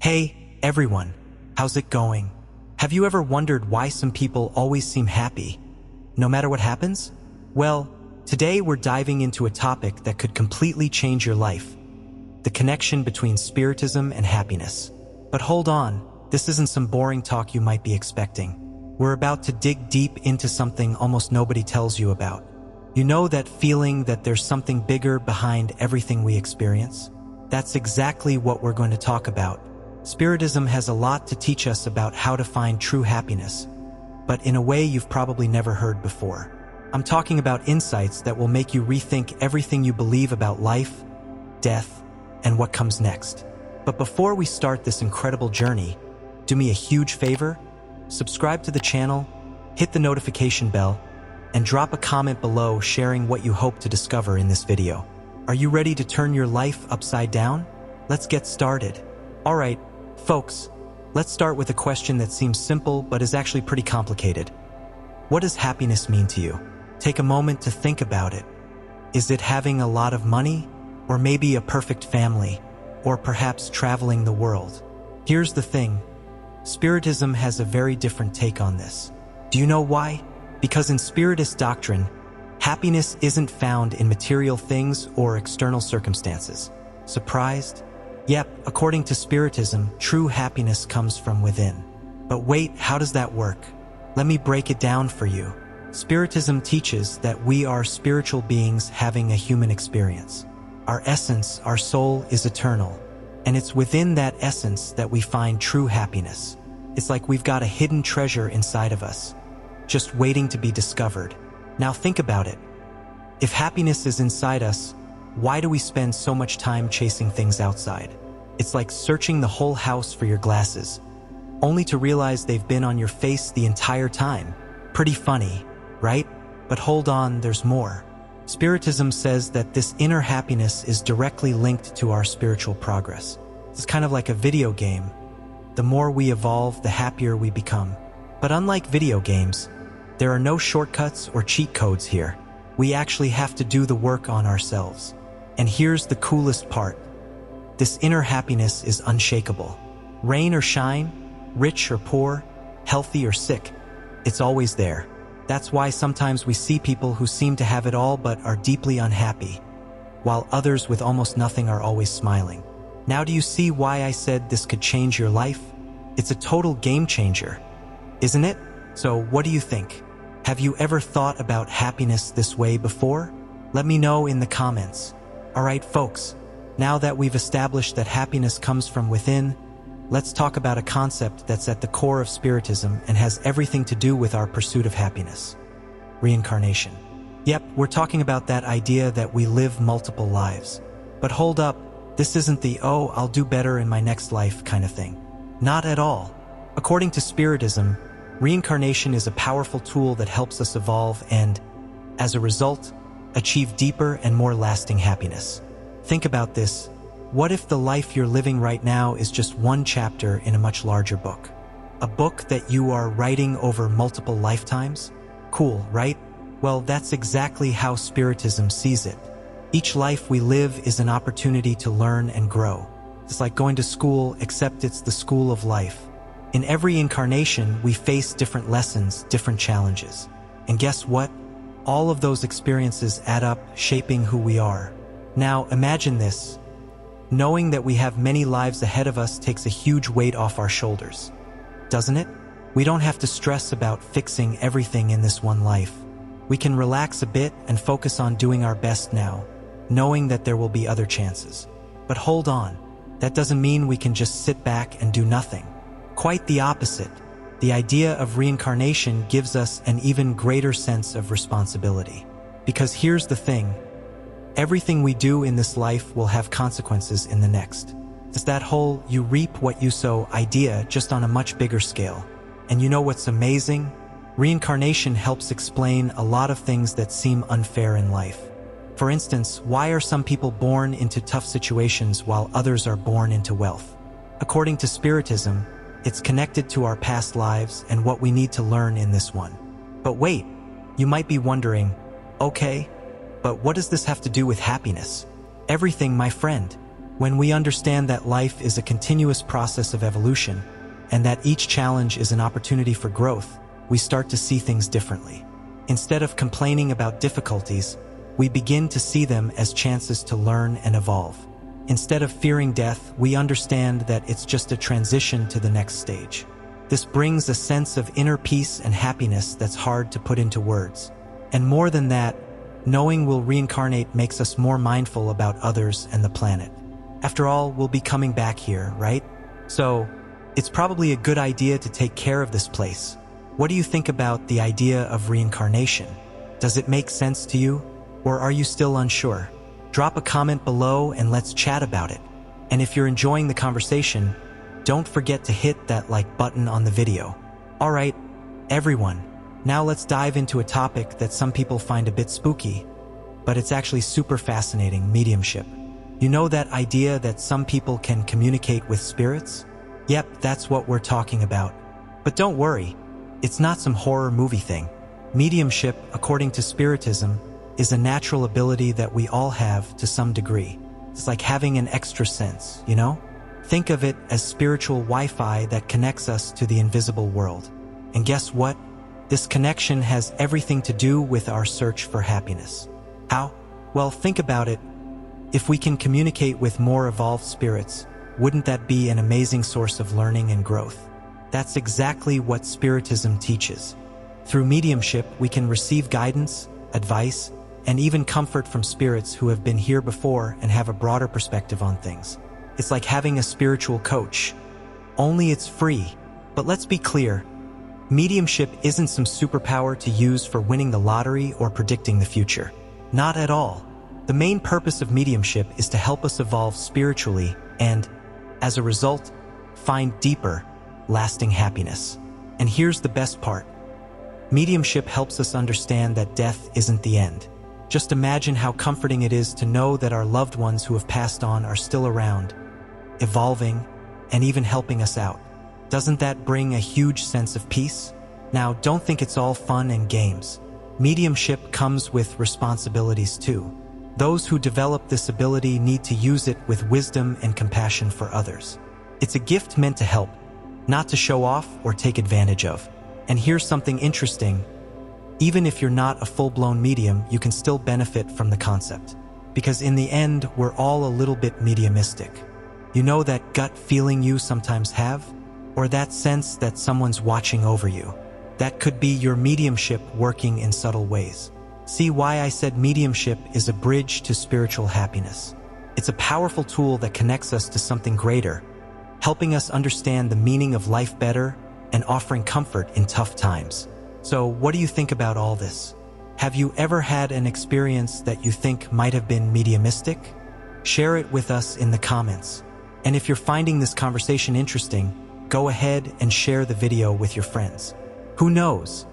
Hey, everyone. How's it going? Have you ever wondered why some people always seem happy, no matter what happens? Well, today we're diving into a topic that could completely change your life: the connection between Spiritism and happiness. But hold on, this isn't some boring talk you might be expecting. We're about to dig deep into something almost nobody tells you about. You know that feeling that there's something bigger behind everything we experience? That's exactly what we're going to talk about. Spiritism has a lot to teach us about how to find true happiness, but in a way you've probably never heard before. I'm talking about insights that will make you rethink everything you believe about life, death, and what comes next. But before we start this incredible journey, do me a huge favor: subscribe to the channel, hit the notification bell, and drop a comment below sharing what you hope to discover in this video. Are you ready to turn your life upside down? Let's get started. Alright, folks, let's start with a question that seems simple but is actually pretty complicated. What does happiness mean to you? Take a moment to think about it. Is it having a lot of money? Or maybe a perfect family? Or perhaps traveling the world? Here's the thing: Spiritism has a very different take on this. Do you know why? Because in Spiritist doctrine, happiness isn't found in material things or external circumstances. Surprised? Yep, according to Spiritism, true happiness comes from within. But wait, how does that work? Let me break it down for you. Spiritism teaches that we are spiritual beings having a human experience. Our essence, our soul, is eternal, and it's within that essence that we find true happiness. It's like we've got a hidden treasure inside of us, just waiting to be discovered. Now think about it. If happiness is inside us, why do we spend so much time chasing things outside? It's like searching the whole house for your glasses, only to realize they've been on your face the entire time. Pretty funny, right? But hold on, there's more. Spiritism says that this inner happiness is directly linked to our spiritual progress. It's kind of like a video game. The more we evolve, the happier we become. But unlike video games, there are no shortcuts or cheat codes here. We actually have to do the work on ourselves. And here's the coolest part: this inner happiness is unshakable. Rain or shine, rich or poor, healthy or sick, it's always there. That's why sometimes we see people who seem to have it all but are deeply unhappy, while others with almost nothing are always smiling. Now do you see why I said this could change your life? It's a total game changer, isn't it? So what do you think? Have you ever thought about happiness this way before? Let me know in the comments. Alright folks, now that we've established that happiness comes from within, let's talk about a concept that's at the core of Spiritism and has everything to do with our pursuit of happiness: reincarnation. Yep, we're talking about that idea that we live multiple lives. But hold up, this isn't the "oh, I'll do better in my next life" kind of thing. Not at all. According to Spiritism, reincarnation is a powerful tool that helps us evolve and, as a result, achieve deeper and more lasting happiness. Think about this. What if the life you're living right now is just one chapter in a much larger book? A book that you are writing over multiple lifetimes? Cool, right? Well, that's exactly how Spiritism sees it. Each life we live is an opportunity to learn and grow. It's like going to school, except it's the school of life. In every incarnation, we face different lessons, different challenges. And guess what? All of those experiences add up, shaping who we are. Now, imagine this. Knowing that we have many lives ahead of us takes a huge weight off our shoulders, doesn't it? We don't have to stress about fixing everything in this one life. We can relax a bit and focus on doing our best now, knowing that there will be other chances. But hold on, that doesn't mean we can just sit back and do nothing. Quite the opposite. The idea of reincarnation gives us an even greater sense of responsibility. Because here's the thing: everything we do in this life will have consequences in the next. It's that whole "you reap what you sow" idea, just on a much bigger scale. And you know what's amazing? Reincarnation helps explain a lot of things that seem unfair in life. For instance, why are some people born into tough situations while others are born into wealth? According to Spiritism, it's connected to our past lives and what we need to learn in this one. But wait, you might be wondering, okay, but what does this have to do with happiness? Everything, my friend. When we understand that life is a continuous process of evolution, and that each challenge is an opportunity for growth, we start to see things differently. Instead of complaining about difficulties, we begin to see them as chances to learn and evolve. Instead of fearing death, we understand that it's just a transition to the next stage. This brings a sense of inner peace and happiness that's hard to put into words. And more than that, knowing we'll reincarnate makes us more mindful about others and the planet. After all, we'll be coming back here, right? So, it's probably a good idea to take care of this place. What do you think about the idea of reincarnation? Does it make sense to you? Or are you still unsure? Drop a comment below and let's chat about it. And if you're enjoying the conversation, don't forget to hit that like button on the video. Alright, everyone, now let's dive into a topic that some people find a bit spooky, but it's actually super fascinating: mediumship. You know that idea that some people can communicate with spirits? Yep, that's what we're talking about. But don't worry, it's not some horror movie thing. Mediumship, according to Spiritism, is a natural ability that we all have to some degree. It's like having an extra sense, you know? Think of it as spiritual Wi-Fi that connects us to the invisible world. And guess what? This connection has everything to do with our search for happiness. How? Well, think about it. If we can communicate with more evolved spirits, wouldn't that be an amazing source of learning and growth? That's exactly what Spiritism teaches. Through mediumship, we can receive guidance, advice, and even comfort from spirits who have been here before and have a broader perspective on things. It's like having a spiritual coach. Only it's free. But let's be clear, mediumship isn't some superpower to use for winning the lottery or predicting the future. Not at all. The main purpose of mediumship is to help us evolve spiritually and, as a result, find deeper, lasting happiness. And here's the best part. Mediumship helps us understand that death isn't the end. Just imagine how comforting it is to know that our loved ones who have passed on are still around, evolving, and even helping us out. Doesn't that bring a huge sense of peace? Now, don't think it's all fun and games. Mediumship comes with responsibilities too. Those who develop this ability need to use it with wisdom and compassion for others. It's a gift meant to help, not to show off or take advantage of. And here's something interesting. Even if you're not a full-blown medium, you can still benefit from the concept. Because in the end, we're all a little bit mediumistic. You know that gut feeling you sometimes have? Or that sense that someone's watching over you? That could be your mediumship working in subtle ways. See why I said mediumship is a bridge to spiritual happiness. It's a powerful tool that connects us to something greater, helping us understand the meaning of life better and offering comfort in tough times. So, what do you think about all this? Have you ever had an experience that you think might have been mediumistic? Share it with us in the comments. And if you're finding this conversation interesting, go ahead and share the video with your friends. Who knows?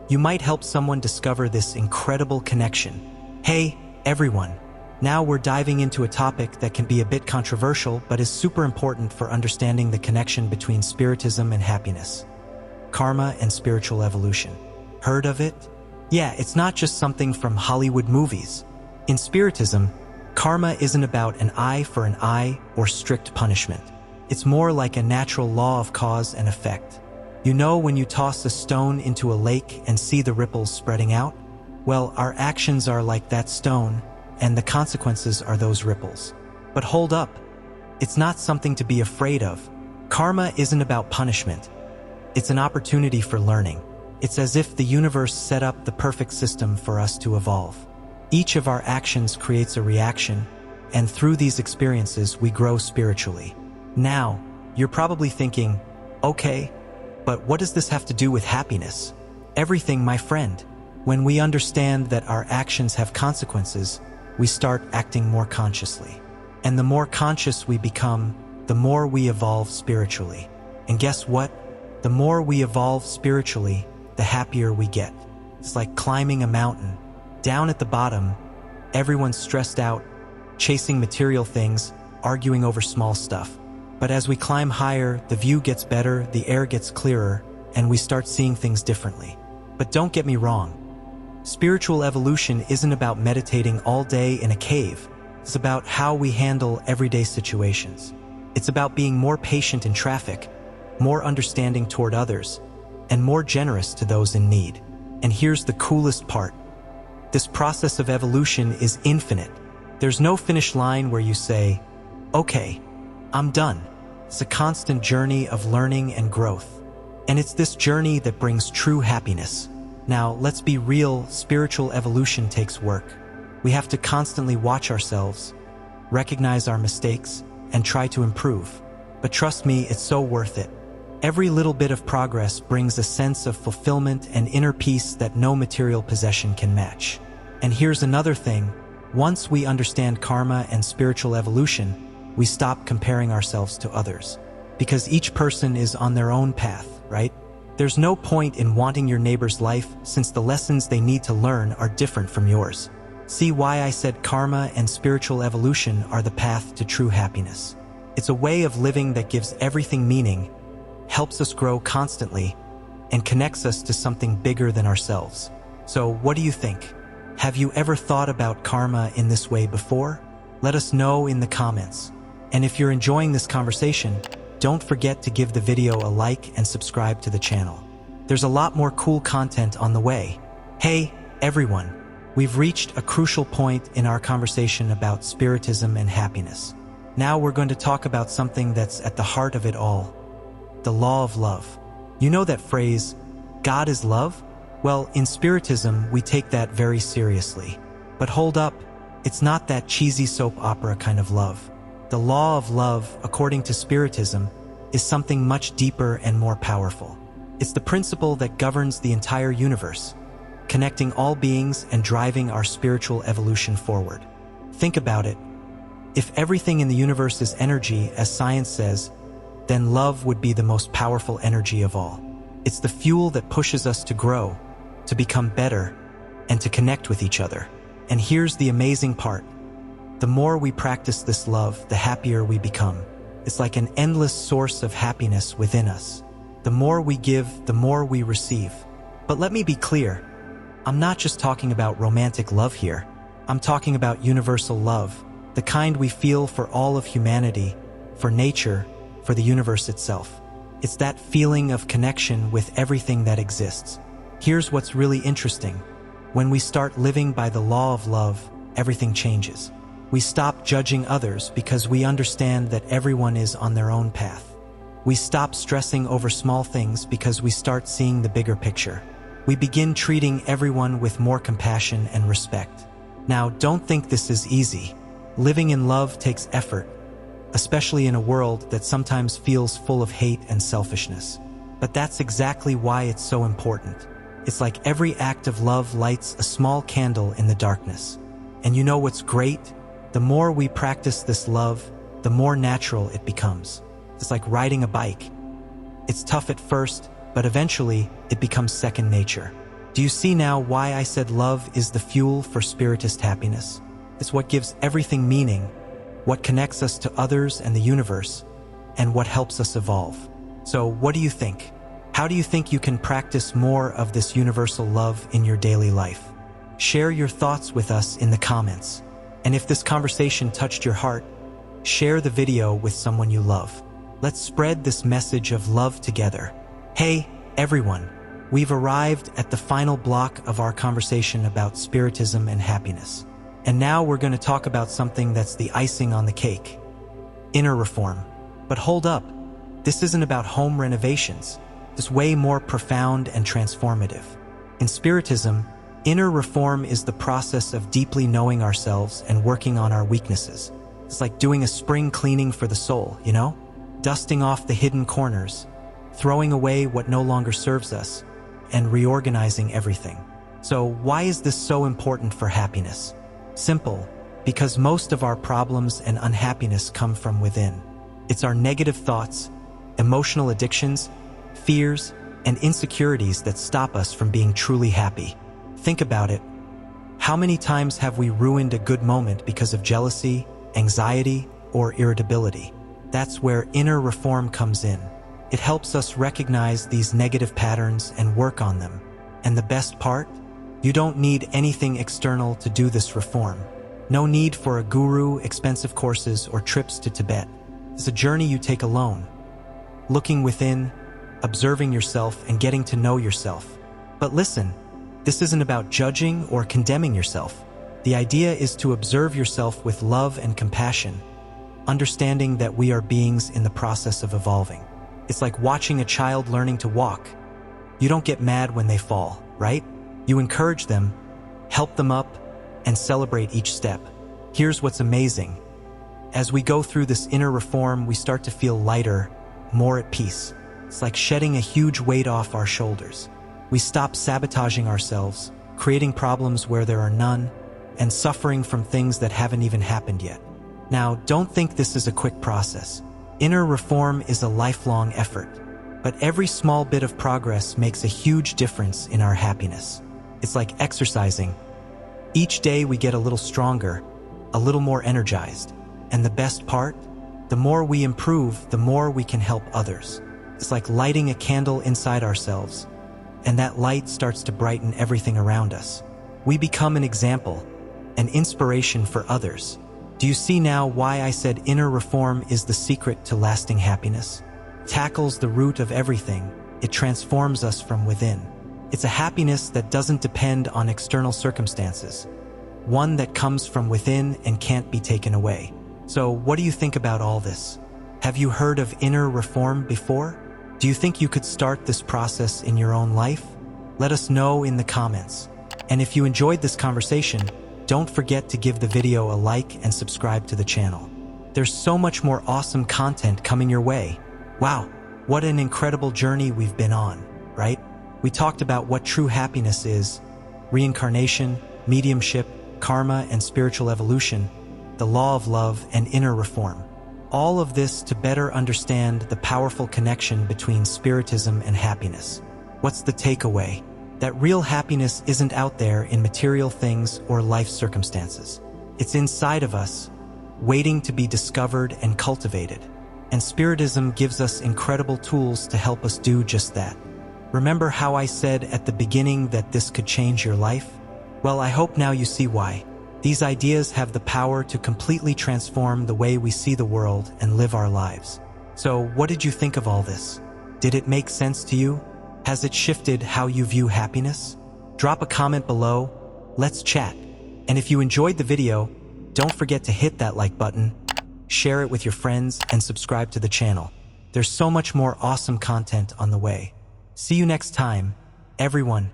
You might help someone discover this incredible connection. Hey, everyone. Now we're diving into a topic that can be a bit controversial, but is super important for understanding the connection between Spiritism and happiness. Karma and spiritual evolution. Heard of it? Yeah, it's not just something from Hollywood movies. In Spiritism, karma isn't about an eye for an eye or strict punishment. It's more like a natural law of cause and effect. You know when you toss a stone into a lake and see the ripples spreading out? Well, our actions are like that stone, and the consequences are those ripples. But hold up. It's not something to be afraid of. Karma isn't about punishment. It's an opportunity for learning. It's as if the universe set up the perfect system for us to evolve. Each of our actions creates a reaction, and through these experiences we grow spiritually. Now, you're probably thinking, okay, but what does this have to do with happiness? Everything, my friend. When we understand that our actions have consequences, we start acting more consciously. And the more conscious we become, the more we evolve spiritually. And guess what? The more we evolve spiritually, the happier we get. It's like climbing a mountain. Down at the bottom, everyone's stressed out, chasing material things, arguing over small stuff. But as we climb higher, the view gets better, the air gets clearer, and we start seeing things differently. But don't get me wrong. Spiritual evolution isn't about meditating all day in a cave. It's about how we handle everyday situations. It's about being more patient in traffic, more understanding toward others, and more generous to those in need. And here's the coolest part. This process of evolution is infinite. There's no finish line where you say, okay, I'm done. It's a constant journey of learning and growth. And it's this journey that brings true happiness. Now, let's be real, spiritual evolution takes work. We have to constantly watch ourselves, recognize our mistakes, and try to improve. But trust me, it's so worth it. Every little bit of progress brings a sense of fulfillment and inner peace that no material possession can match. And here's another thing. Once we understand karma and spiritual evolution, we stop comparing ourselves to others. Because each person is on their own path, right? There's no point in wanting your neighbor's life since the lessons they need to learn are different from yours. See why I said karma and spiritual evolution are the path to true happiness. It's a way of living that gives everything meaning, helps us grow constantly, and connects us to something bigger than ourselves. So what do you think? Have you ever thought about karma in this way before? Let us know in the comments. And if you're enjoying this conversation, don't forget to give the video a like and subscribe to the channel. There's a lot more cool content on the way. Hey, everyone, we've reached a crucial point in our conversation about Spiritism and happiness. Now we're going to talk about something that's at the heart of it all, the law of love. You know that phrase, God is love? Well, in Spiritism, we take that very seriously. But hold up, it's not that cheesy soap opera kind of love. The law of love, according to Spiritism, is something much deeper and more powerful. It's the principle that governs the entire universe, connecting all beings and driving our spiritual evolution forward. Think about it. If everything in the universe is energy, as science says, then love would be the most powerful energy of all. It's the fuel that pushes us to grow, to become better, and to connect with each other. And here's the amazing part. The more we practice this love, the happier we become. It's like an endless source of happiness within us. The more we give, the more we receive. But let me be clear. I'm not just talking about romantic love here. I'm talking about universal love, the kind we feel for all of humanity, for nature, for the universe itself. It's that feeling of connection with everything that exists. Here's what's really interesting. When we start living by the law of love, everything changes. We stop judging others because we understand that everyone is on their own path. We stop stressing over small things because we start seeing the bigger picture. We begin treating everyone with more compassion and respect. Now, don't think this is easy. Living in love takes effort, especially in a world that sometimes feels full of hate and selfishness. But that's exactly why it's so important. It's like every act of love lights a small candle in the darkness. And you know what's great? The more we practice this love, the more natural it becomes. It's like riding a bike. It's tough at first, but eventually it becomes second nature. Do you see now why I said love is the fuel for Spiritist happiness? It's what gives everything meaning, what connects us to others and the universe, and what helps us evolve. So what do you think? How do you think you can practice more of this universal love in your daily life? Share your thoughts with us in the comments. And if this conversation touched your heart, share the video with someone you love. Let's spread this message of love together. Hey, everyone, we've arrived at the final block of our conversation about Spiritism and happiness. And now we're going to talk about something that's the icing on the cake, inner reform. But hold up, this isn't about home renovations. It's way more profound and transformative. In Spiritism, inner reform is the process of deeply knowing ourselves and working on our weaknesses. It's like doing a spring cleaning for the soul, you know? Dusting off the hidden corners, throwing away what no longer serves us, and reorganizing everything. So why is this so important for happiness? Simple, because most of our problems and unhappiness come from within. It's our negative thoughts, emotional addictions, fears, and insecurities that stop us from being truly happy. Think about it. How many times have we ruined a good moment because of jealousy, anxiety, or irritability? That's where inner reform comes in. It helps us recognize these negative patterns and work on them. And the best part? You don't need anything external to do this reform. No need for a guru, expensive courses, or trips to Tibet. It's a journey you take alone, looking within, observing yourself, and getting to know yourself. But listen, this isn't about judging or condemning yourself. The idea is to observe yourself with love and compassion, understanding that we are beings in the process of evolving. It's like watching a child learning to walk. You don't get mad when they fall, right? You encourage them, help them up, and celebrate each step. Here's what's amazing. As we go through this inner reform, we start to feel lighter, more at peace. It's like shedding a huge weight off our shoulders. We stop sabotaging ourselves, creating problems where there are none, and suffering from things that haven't even happened yet. Now, don't think this is a quick process. Inner reform is a lifelong effort, but every small bit of progress makes a huge difference in our happiness. It's like exercising. Each day we get a little stronger, a little more energized. And the best part? The more we improve, the more we can help others. It's like lighting a candle inside ourselves, and that light starts to brighten everything around us. We become an example, an inspiration for others. Do you see now why I said inner reform is the secret to lasting happiness? Tackles the root of everything. It transforms us from within. It's a happiness that doesn't depend on external circumstances, one that comes from within and can't be taken away. So, what do you think about all this? Have you heard of inner reform before? Do you think you could start this process in your own life? Let us know in the comments. And if you enjoyed this conversation, don't forget to give the video a like and subscribe to the channel. There's so much more awesome content coming your way. Wow, what an incredible journey we've been on, right? We talked about what true happiness is, reincarnation, mediumship, karma and spiritual evolution, the law of love and inner reform. All of this to better understand the powerful connection between Spiritism and happiness. What's the takeaway? That real happiness isn't out there in material things or life circumstances. It's inside of us, waiting to be discovered and cultivated. And Spiritism gives us incredible tools to help us do just that. Remember how I said at the beginning that this could change your life? Well, I hope now you see why. These ideas have the power to completely transform the way we see the world and live our lives. So, what did you think of all this? Did it make sense to you? Has it shifted how you view happiness? Drop a comment below. Let's chat. And if you enjoyed the video, don't forget to hit that like button, share it with your friends, and subscribe to the channel. There's so much more awesome content on the way. See you next time, everyone.